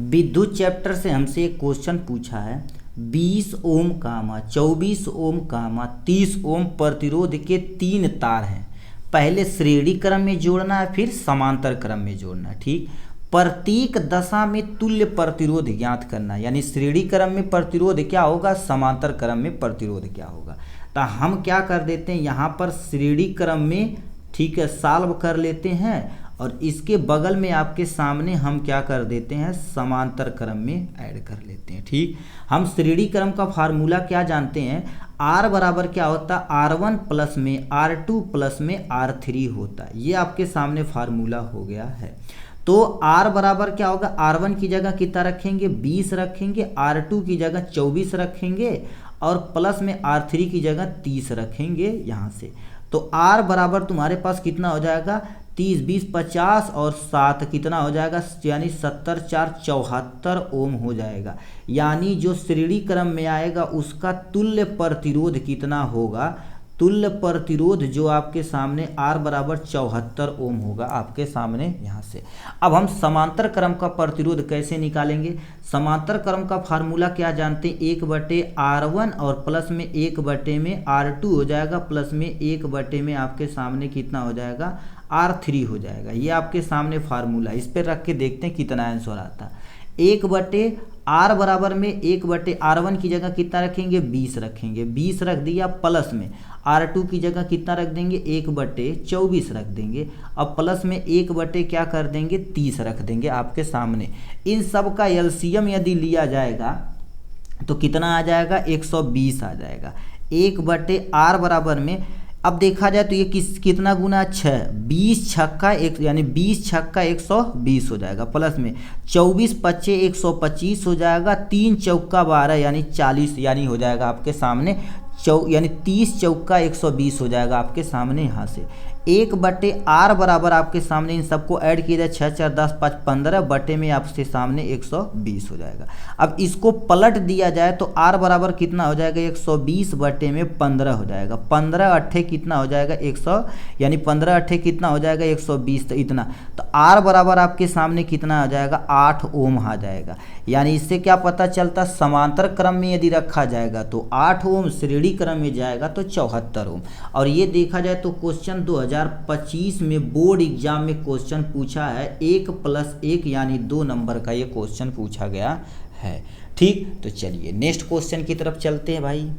विद्युत चैप्टर से हमसे एक क्वेश्चन पूछा है 20 ओम कामा 24 ओम कामा 30 ओम प्रतिरोध के 3 तार हैं। पहले श्रेणी क्रम में जोड़ना है, फिर समांतर क्रम में जोड़ना है। ठीक, प्रत्येक दशा में तुल्य प्रतिरोध ज्ञात करना है। यानी श्रेणी क्रम में प्रतिरोध क्या होगा, समांतर क्रम में प्रतिरोध क्या होगा। तो हम क्या कर देते हैं, यहाँ पर श्रेणी क्रम में ठीक है सॉल्व कर लेते हैं, और इसके बगल में आपके सामने हम क्या कर देते हैं, समांतर क्रम में ऐड कर लेते हैं। ठीक, हम श्रेणी क्रम का फार्मूला क्या जानते हैं, R बराबर क्या होता है, R1 प्लस में R2 प्लस में R3 होता है। ये आपके सामने फार्मूला हो गया है। तो R बराबर क्या होगा, R1 की जगह कितना रखेंगे, 20 रखेंगे, R2 की जगह 24 रखेंगे, और प्लस में R3 की जगह 30 रखेंगे यहाँ से। तो R बराबर तुम्हारे पास कितना हो जाएगा, 30 20 50 और 7 कितना हो जाएगा, यानी 70 4 74 ओम हो जाएगा। यानी जो श्रेणी क्रम में आएगा उसका तुल्य प्रतिरोध कितना होगा, तुल्य प्रतिरोध जो आपके सामने R बराबर 74 ओम होगा आपके सामने यहाँ से। अब हम समांतर क्रम का प्रतिरोध कैसे निकालेंगे, समांतर क्रम का फार्मूला क्या जानते हैं, 1/R1 और प्लस में 1 में R2 हो जाएगा, प्लस में 1 में आपके सामने कितना हो जाएगा, R3 हो जाएगा। ये आपके सामने फार्मूला, इस पर रख के देखते हैं कितना आंसर आता है। 1/R बराबर में 1/R1 की जगह कितना रखेंगे, 20 रखेंगे, 20 रख दिया, प्लस में R2 की जगह कितना रख देंगे, 1/24 रख देंगे, अब प्लस में 1 क्या कर देंगे, 30 रख देंगे आपके सामने। इन सब का एलसीएम यदि लिया जाएगा तो कितना आ जाएगा, 120 आ जाएगा। 1/R बराबर में अब देखा जाए तो ये कितना गुना 6, 20 छक्का एक, यानी 20 छक्का 120 हो जाएगा, प्लस में 24 पच्चे 125 हो जाएगा, 3 चौका 12 यानी 40, यानी हो जाएगा आपके सामने यानी 30 चौका 120 हो जाएगा आपके सामने यहाँ से। 1/R बराबर आपके सामने इन सबको ऐड किया जाए, 6 4 10 5 15 बटे में आपके सामने 120 हो जाएगा। अब इसको पलट दिया जाए तो R बराबर कितना हो जाएगा, 120 बटे में 15 हो जाएगा, 15 अट्ठे कितना हो जाएगा, 100, यानी 15 अट्ठे कितना हो जाएगा, 120। तो इतना, तो R बराबर आपके सामने कितना आ जाएगा, 8 ओम आ जाएगा। यानी इससे क्या पता चलता, समांतर क्रम में यदि रखा जाएगा तो 8 ओम, श्रेणी क्रम में जाएगा तो 74 ओम। और ये देखा जाए तो क्वेश्चन 2025 में बोर्ड एग्जाम में क्वेश्चन पूछा है 1+1 यानी 2 नंबर का ये क्वेश्चन पूछा गया है। ठीक, तो चलिए नेक्स्ट क्वेश्चन की तरफ चलते हैं भाई।